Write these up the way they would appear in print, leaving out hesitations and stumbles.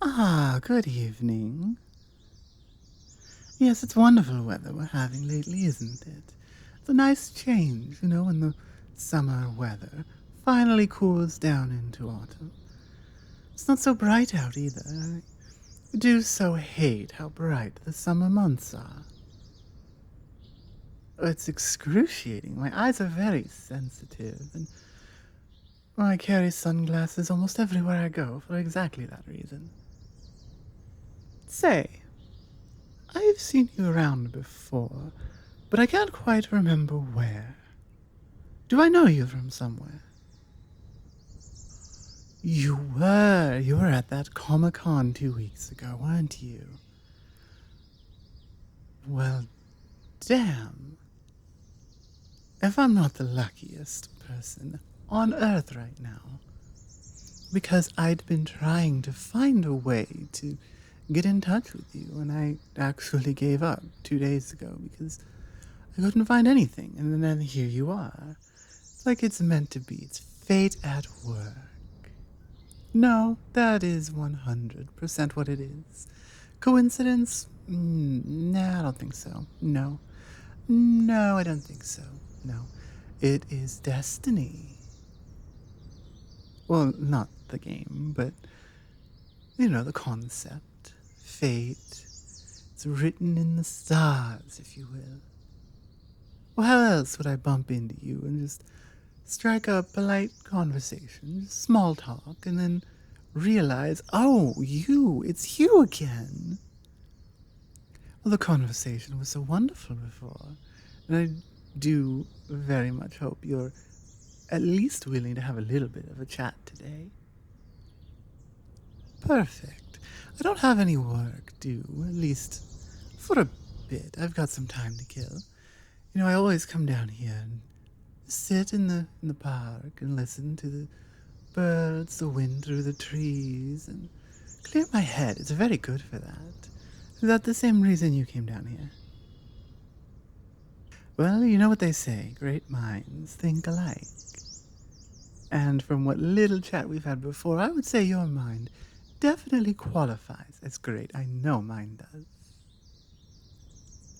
Ah, good evening. Yes, it's wonderful weather we're having lately, isn't it? It's a nice change, when the summer weather finally cools down into autumn. It's not so bright out either. I do so hate how bright the summer months are. It's excruciating. My eyes are very sensitive, and I carry sunglasses almost everywhere I go for exactly that reason. Say, I've seen you around before, but I can't quite remember where. Do I know you from somewhere? You were at that Comicon 2 weeks ago, weren't you? Well, damn. If I'm not the luckiest person on Earth right now, because I'd been trying to find a way to get in touch with you, and I actually gave up 2 days ago because I couldn't find anything, and then here you are. It's like it's meant to be. It's fate at work. No, that is 100% what it is. Coincidence? Nah, I don't think so. No. No, I don't think so. No. It is destiny. Well, not the game, but, the concept. Fate. It's written in the stars, if you will. Well, how else would I bump into you and just strike up a polite conversation, small talk, and then realize, oh, it's you again. Well, the conversation was so wonderful before, and I do very much hope you're at least willing to have a little bit of a chat today. Perfect. I don't have any work due, at least for a bit. I've got some time to kill. I always come down here and sit in the park and listen to the birds, the wind through the trees, and clear my head. It's very good for that. Is that the same reason you came down here? Well, you know what they say, great minds think alike. And from what little chat we've had before, I would say your mind definitely qualifies as great. I know mine does.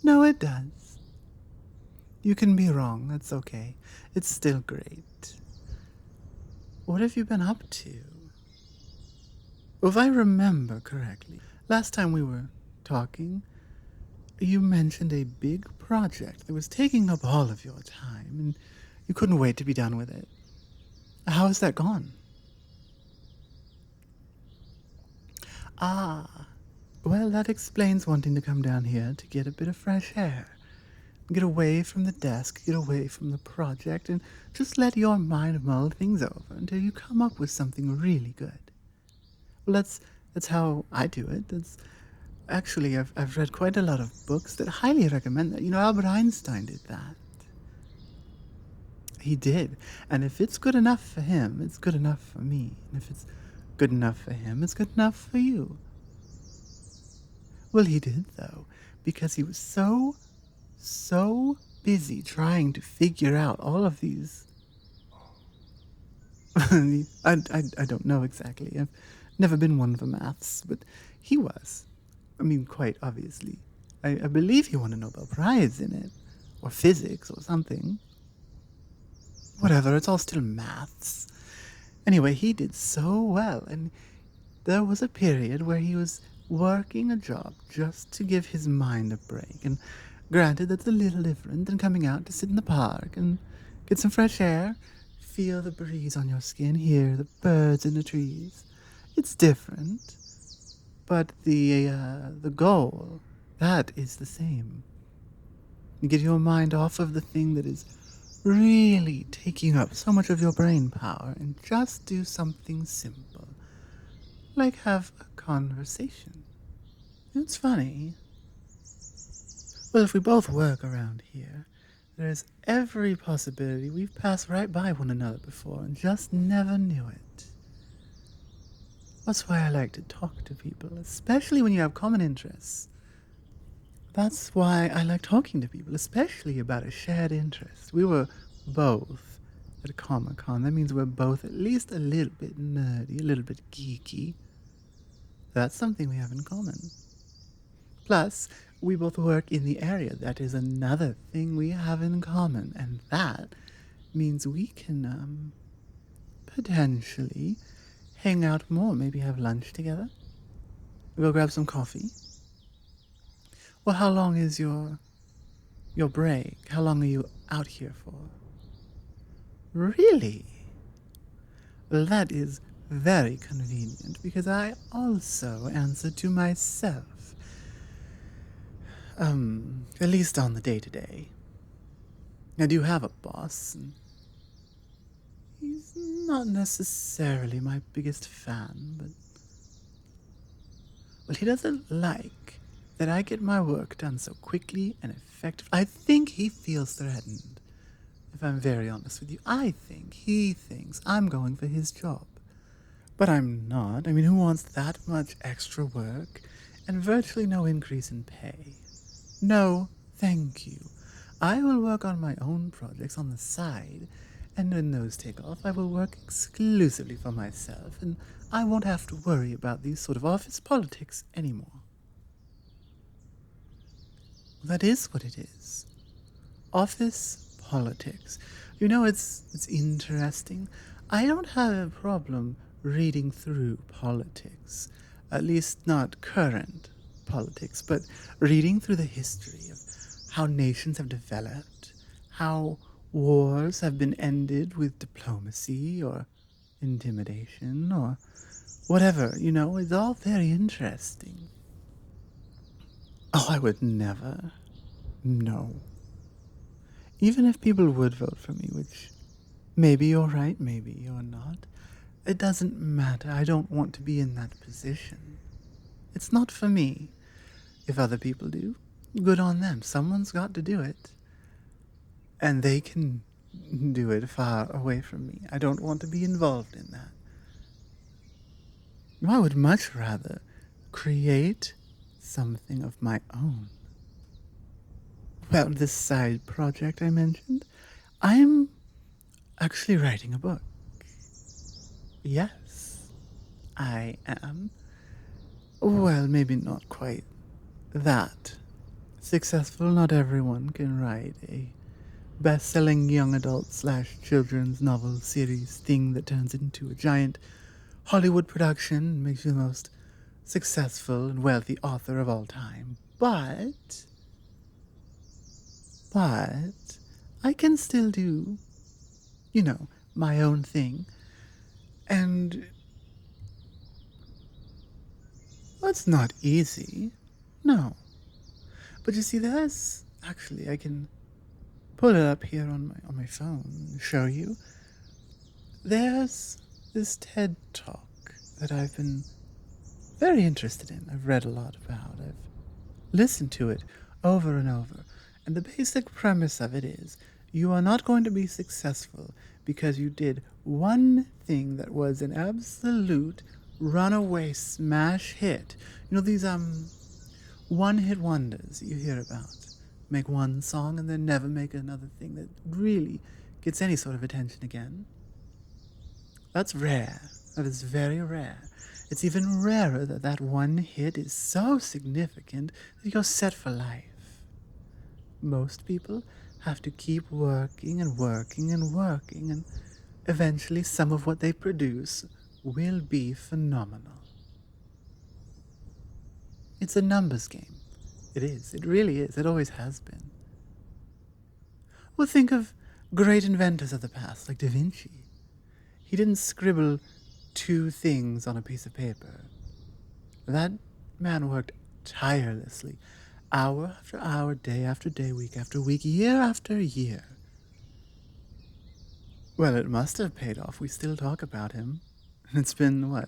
No, it does. You can be wrong, that's okay. It's still great. What have you been up to? If I remember correctly, last time we were talking, you mentioned a big project that was taking up all of your time, and you couldn't wait to be done with it. How has that gone? Ah, well, that explains wanting to come down here to get a bit of fresh air. Get away from the desk, get away from the project, and just let your mind mull things over until you come up with something really good. Well, that's how I do it. Actually, I've read quite a lot of books that highly recommend that. Albert Einstein did that. He did. And if it's good enough for him, it's good enough for me. And if it's good enough for him, it's good enough for you. Well, he did, though, because he was so busy trying to figure out all of these. I don't know exactly. I've never been one for maths, but he was. I mean, quite obviously. I believe he won a Nobel Prize in it, or physics, or something. Whatever, it's all still maths. Anyway, he did so well, and there was a period where he was working a job just to give his mind a break. And granted, that's a little different than coming out to sit in the park and get some fresh air, feel the breeze on your skin, hear the birds in the trees. It's different, but the goal, that is the same. You get your mind off of the thing that is really taking up so much of your brain power and just do something simple, like have a conversation. It's funny. Well, if we both work around here, there's every possibility we've passed right by one another before and just never knew it. That's why I like to talk to people, especially when you have common interests. That's why I like talking to people, especially about a shared interest. We were both at a Comicon. That means we're both at least a little bit nerdy, a little bit geeky. That's something we have in common. Plus, we both work in the area. That is another thing we have in common. And that means we can, potentially hang out more. Maybe have lunch together. Go grab some coffee. Well, how long is your break? How long are you out here for? Really? Well, that is very convenient because I also answer to myself. At least on the day-to-day. I do have a boss, and he's not necessarily my biggest fan, but... Well, he doesn't like that I get my work done so quickly and effectively. I think he feels threatened. If I'm very honest with you, I think he thinks I'm going for his job. But I'm not. I mean, who wants that much extra work and virtually no increase in pay? No, thank you. I will work on my own projects on the side, and when those take off, I will work exclusively for myself, and I won't have to worry about these sort of office politics anymore. That is what it is. Office politics. You know, it's interesting. I don't have a problem reading through politics, at least not current politics, but reading through the history of how nations have developed, how wars have been ended with diplomacy or intimidation or whatever, it's all very interesting. Oh, I would never. No. Even if people would vote for me, which maybe you're right, maybe you're not, it doesn't matter. I don't want to be in that position. It's not for me. If other people do, good on them. Someone's got to do it. And they can do it far away from me. I don't want to be involved in that. I would much rather create something of my own. Well, this side project I mentioned, I'm actually writing a book. Yes, I am. Well, maybe not quite that successful. Not everyone can write a best-selling young adult / children's novel series thing that turns into a giant Hollywood production and makes you the most successful and wealthy author of all time. But I can still do, my own thing. And that's not easy. No. But you see, there's actually, I can pull it up here on my phone and show you. There's this TED Talk that I've been very interested in. I've read a lot about. I've listened to it over and over. And the basic premise of it is you are not going to be successful because you did one thing that was an absolute runaway smash hit. These one-hit wonders you hear about. Make one song and then never make another thing that really gets any sort of attention again. That's rare. That is very rare. It's even rarer that one hit is so significant that you're set for life. Most people have to keep working and working and working, and eventually some of what they produce will be phenomenal. It's a numbers game. It is. It really is. It always has been. Well, think of great inventors of the past, like Da Vinci. He didn't scribble 2 things on a piece of paper. That man worked tirelessly, hour after hour, day after day, week after week, year after year. Well, it must have paid off. We still talk about him. And it's been,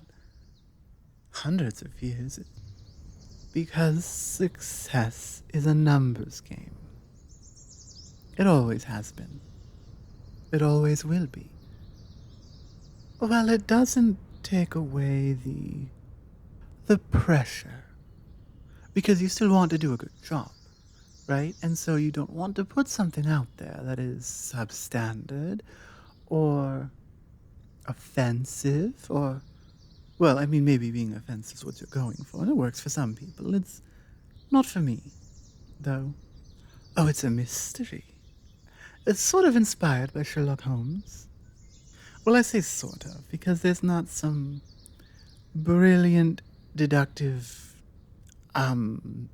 hundreds of years. Because success is a numbers game. It always has been. It always will be. Well, it doesn't take away the pressure. Because you still want to do a good job, right? And so you don't want to put something out there that is substandard or offensive or, Well, I mean, maybe being a fence is what you're going for, and it works for some people. It's not for me, though. Oh, it's a mystery. It's sort of inspired by Sherlock Holmes. Well, I say sort of, because there's not some brilliant deductive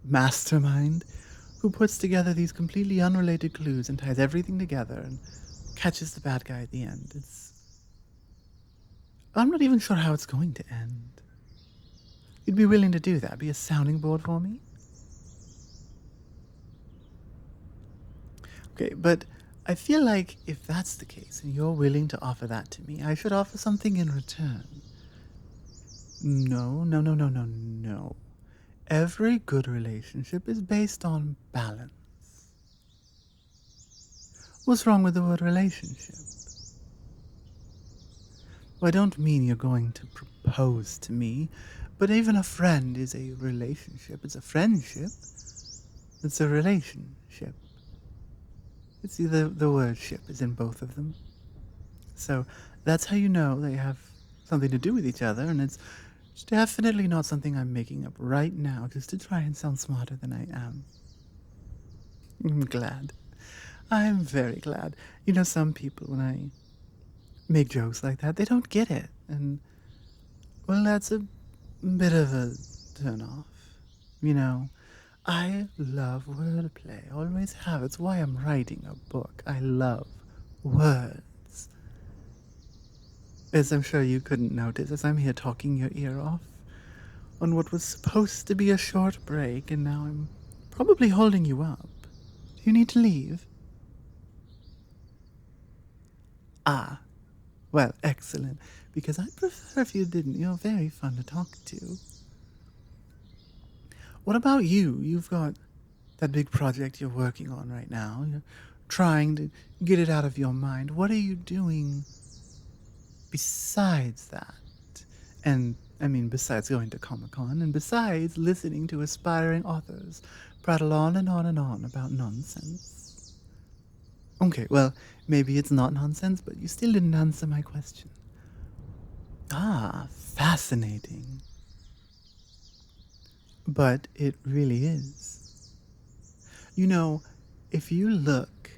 mastermind who puts together these completely unrelated clues and ties everything together and catches the bad guy at the end. I'm not even sure how it's going to end. You'd be willing to do that? Be a sounding board for me? Okay, but I feel like if that's the case and you're willing to offer that to me, I should offer something in return. No, no, no, no, no, no. Every good relationship is based on balance. What's wrong with the word relationship? Well, I don't mean you're going to propose to me, but even a friend is a relationship. It's a friendship. It's a relationship. It's either the word ship is in both of them. So that's how you know they have something to do with each other, and it's definitely not something I'm making up right now just to try and sound smarter than I am. I'm glad. I'm very glad. You know, some people, when I make jokes like that, they don't get it. And, well, that's a bit of a turn-off. You know, I love wordplay. Always have. It's why I'm writing a book. I love words. As I'm sure you couldn't notice, as I'm here talking your ear off on what was supposed to be a short break, and now I'm probably holding you up. Do you need to leave? Ah, well, excellent, because I'd prefer if you didn't. You're very fun to talk to. What about you? You've got that big project you're working on right now. You're trying to get it out of your mind. What are you doing besides that? And, I mean, besides going to Comicon, and besides listening to aspiring authors prattle on and on and on about nonsense. Okay, well, maybe it's not nonsense, but you still didn't answer my question. Ah, fascinating. But it really is. You know, if you look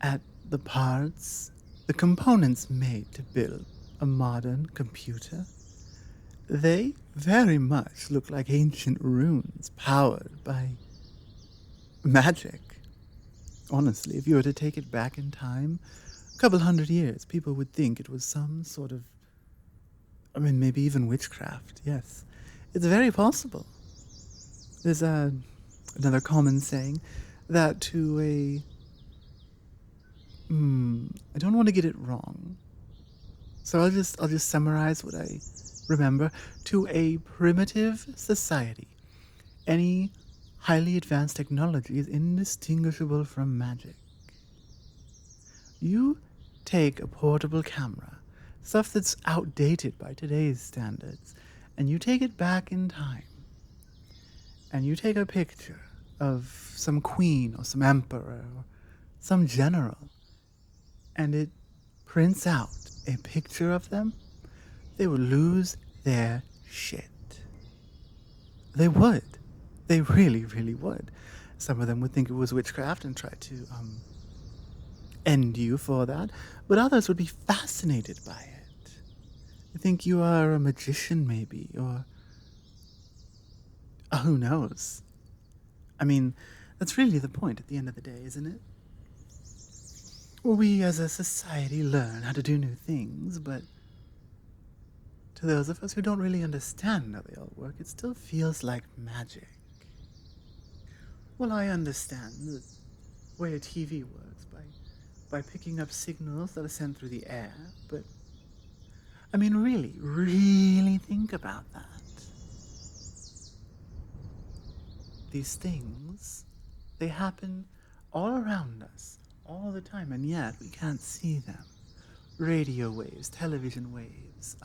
at the parts, the components made to build a modern computer, they very much look like ancient runes powered by magic. Honestly, if you were to take it back in time, a couple hundred years, people would think it was some sort of, I mean, maybe even witchcraft, yes. It's very possible. There's another common saying that to a, I don't want to get it wrong. So I'll just summarize what I remember. To a primitive society, any highly advanced technology is indistinguishable from magic. You take a portable camera, stuff that's outdated by today's standards, and you take it back in time, and you take a picture of some queen or some emperor or some general, and it prints out a picture of them, they would lose their shit. They would. They really, really would. Some of them would think it was witchcraft and try to end you for that, but others would be fascinated by it. They think you are a magician, maybe, or who knows? I mean, that's really the point at the end of the day, isn't it? We as a society learn how to do new things, but to those of us who don't really understand how they all work, it still feels like magic. Well, I understand the way a TV works by picking up signals that are sent through the air, but I mean, really, really think about that. These things, they happen all around us, all the time, and yet we can't see them. Radio waves, television waves,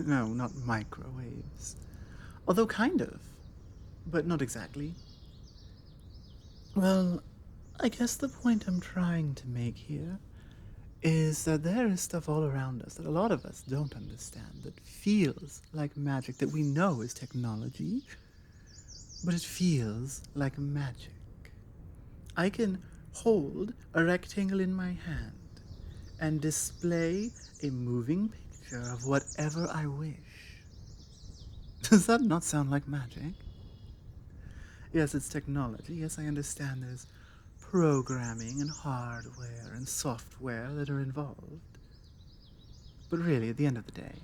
no, not microwaves. Although kind of, but not exactly. Well, I guess the point I'm trying to make here is that there is stuff all around us that a lot of us don't understand that feels like magic, that we know is technology, but it feels like magic. I can hold a rectangle in my hand and display a moving picture of whatever I wish. Does that not sound like magic? Yes, it's technology. Yes, I understand there's programming and hardware and software that are involved. But really, at the end of the day,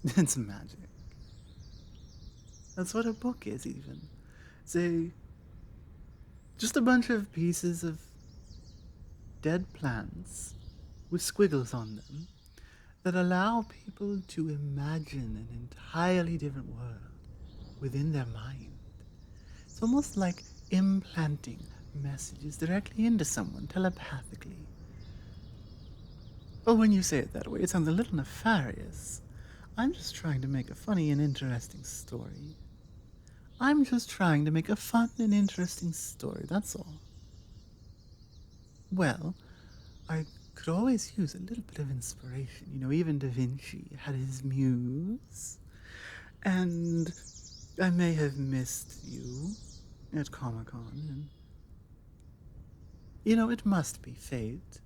it's magic. That's what a book is, even. It's just a bunch of pieces of dead plants with squiggles on them that allow people to imagine an entirely different world within their mind. It's almost like implanting messages directly into someone telepathically. Well, when you say it that way, it sounds a little nefarious. I'm just trying to make a funny and interesting story. I'm just trying to make a fun and interesting story, that's all. Well, I could always use a little bit of inspiration. You know, even Da Vinci had his muse. And I may have missed you at Comicon, and you know, it must be fate.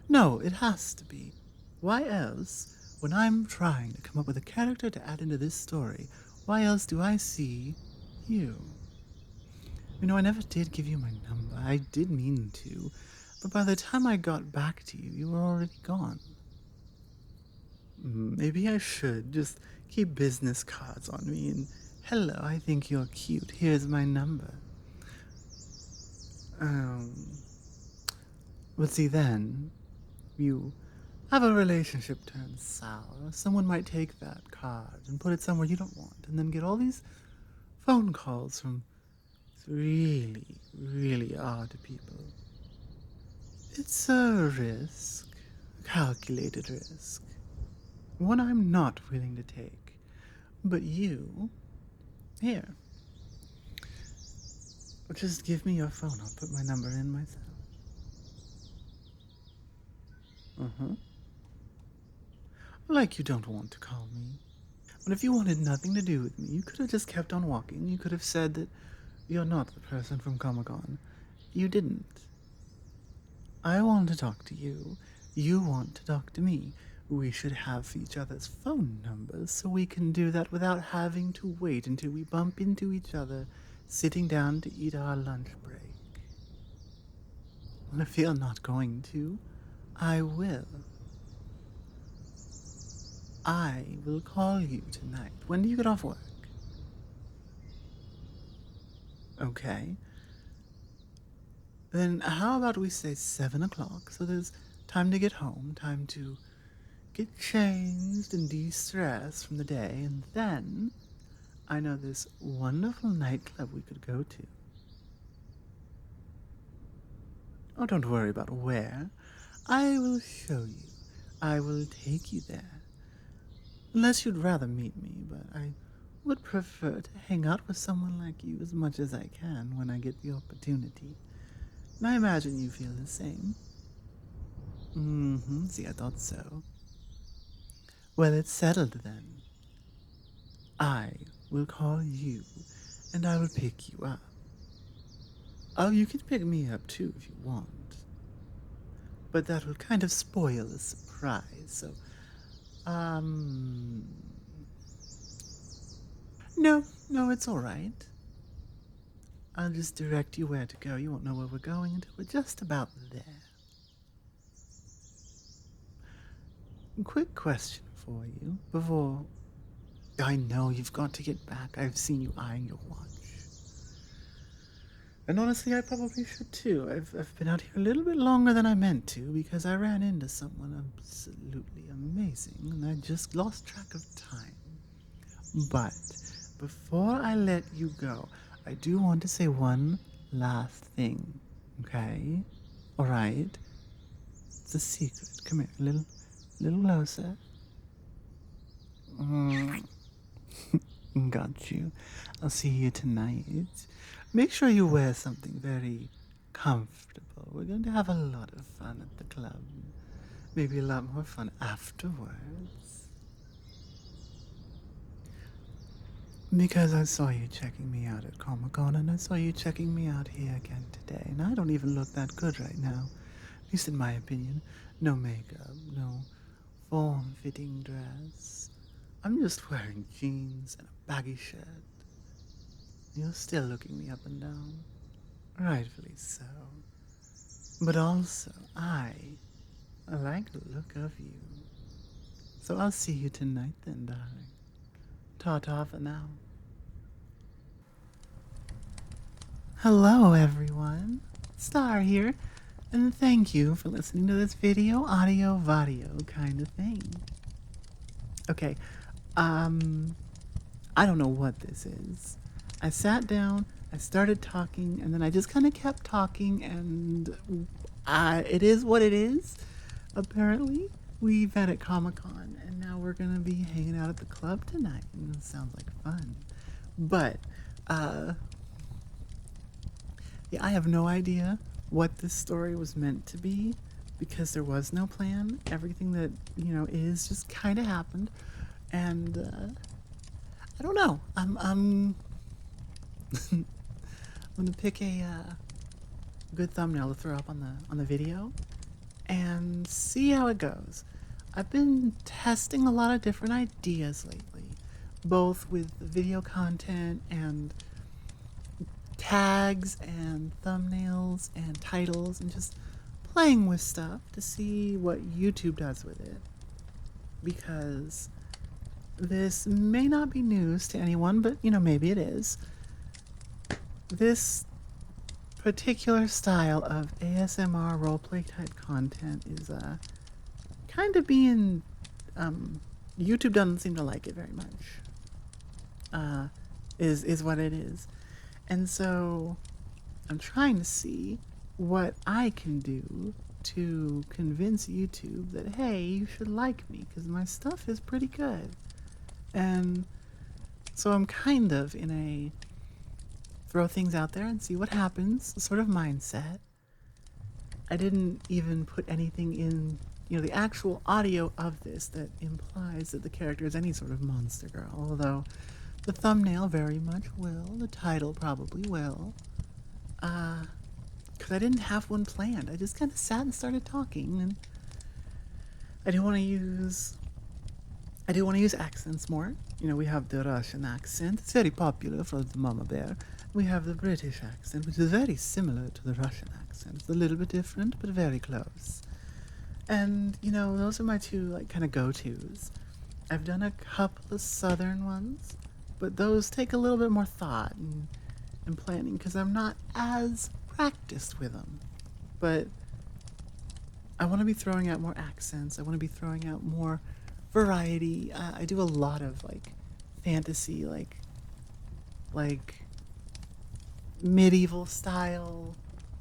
No, it has to be. Why else, when I'm trying to come up with a character to add into this story, why else do I see you? You know, I never did give you my number. I did mean to. But by the time I got back to you, you were already gone. Maybe I should just keep business cards on me and, hello, I think you're cute. Here's my number. Um, but see then, you have a relationship turn sour. Someone might take that card and put it somewhere you don't want, and then get all these phone calls from really, really odd people. It's a risk, a calculated risk, one I'm not willing to take. But you, here, just give me your phone. I'll put my number in myself. Uh-huh. Like you don't want to call me. But if you wanted nothing to do with me, you could have just kept on walking. You could have said that you're not the person from Comicon. You didn't. I want to talk to you. You want to talk to me. We should have each other's phone numbers so we can do that without having to wait until we bump into each other sitting down to eat our lunch break. And if you're not going to, I will. I will call you tonight. When do you get off work? Okay. Then how about we say 7 o'clock so there's time to get home, time to get changed and de-stress from the day, and then I know this wonderful nightclub we could go to. Oh, don't worry about where. I will show you. I will take you there. Unless you'd rather meet me, but I would prefer to hang out with someone like you as much as I can when I get the opportunity. And I imagine you feel the same. See, I thought so. Well, it's settled then. I will call you, and I will pick you up. Oh, you can pick me up too if you want. But that will kind of spoil the surprise, so, no, it's alright. I'll just direct you where to go. You won't know where we're going until we're just about there. Quick question for you before... I know you've got to get back. I've seen you eyeing your watch. And honestly, I probably should too. I've been out here a little bit longer than I meant to because I ran into someone absolutely amazing and I just lost track of time. But before I let you go, I do want to say one last thing, okay? Alright? It's a secret. Come here, a little closer. Got you. I'll see you tonight. Make sure you wear something very comfortable. We're going to have a lot of fun at the club. Maybe a lot more fun afterwards. Because I saw you checking me out at Comicon, and I saw you checking me out here again today, and I don't even look that good right now. At least in my opinion. No makeup, no form-fitting dress. I'm just wearing jeans and a baggy shirt. You're still looking me up and down. Rightfully so. But also, I like the look of you. So I'll see you tonight then, darling. Ta-ta for now. Hello, everyone. Star here, and thank you for listening to this video, audio, vadio kind of thing. Okay, I don't know what this is. I sat down, I started talking, and then I just kind of kept talking, and it is what it is. Apparently, we've met at Comicon, and now we're gonna be hanging out at the club tonight, and it sounds like fun. But, yeah, I have no idea what this story was meant to be, because there was no plan. Everything that, is just kind of happened, and, I don't know. I'm gonna pick a good thumbnail to throw up on the video and see how it goes. I've been testing a lot of different ideas lately, both with video content and tags and thumbnails and titles, and just playing with stuff to see what YouTube does with it. Because this may not be news to anyone, but maybe it is. This particular style of ASMR roleplay type content is kind of being YouTube doesn't seem to like it very much. Is what it is. And so I'm trying to see what I can do to convince YouTube that, hey, you should like me because my stuff is pretty good. And so I'm kind of in a throw things out there and see what happens sort of mindset. I didn't even put anything in, the actual audio of this that implies that the character is any sort of monster girl, although the thumbnail very much will, the title probably will, because I didn't have one planned. I just kind of sat and started talking, and I do want to use accents more. We have the Russian accent. It's very popular for the mama bear. We have the British accent, which is very similar to the Russian accent. It's a little bit different, but very close. And, those are my two, kind of go-tos. I've done a couple of southern ones, but those take a little bit more thought and planning because I'm not as practiced with them. But I want to be throwing out more accents. I want to be throwing out more variety. I do a lot of fantasy, like medieval style,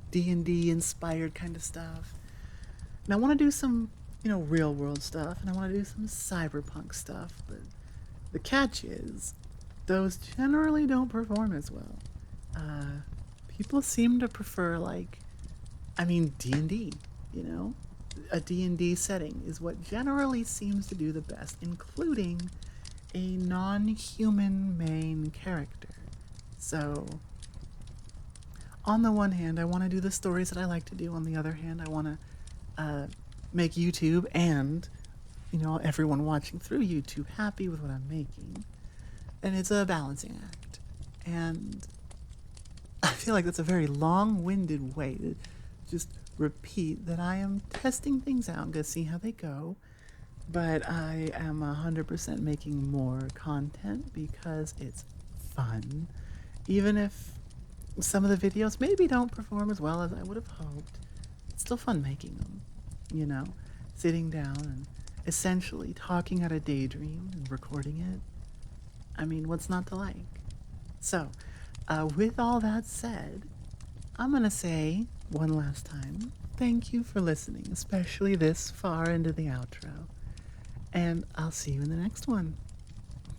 D&D inspired kind of stuff. And I want to do some, real world stuff, and I want to do some cyberpunk stuff. But the catch is, those generally don't perform as well. People seem to prefer D&D. A D&D setting is what generally seems to do the best, including a non-human main character. So, on the one hand, I want to do the stories that I like to do. On the other hand, I want to make YouTube and, everyone watching through YouTube happy with what I'm making. And it's a balancing act. And I feel like that's a very long-winded way to just repeat that I am testing things out. I'm going to see how they go. But I am 100% making more content because it's fun. Even if some of the videos maybe don't perform as well as I would have hoped, it's still fun making them. Sitting down and essentially talking out a daydream and recording it. I mean, what's not to like? So, with all that said, I'm going to say one last time, thank you for listening, especially this far into the outro. And I'll see you in the next one.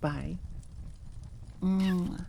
Bye. Mwah.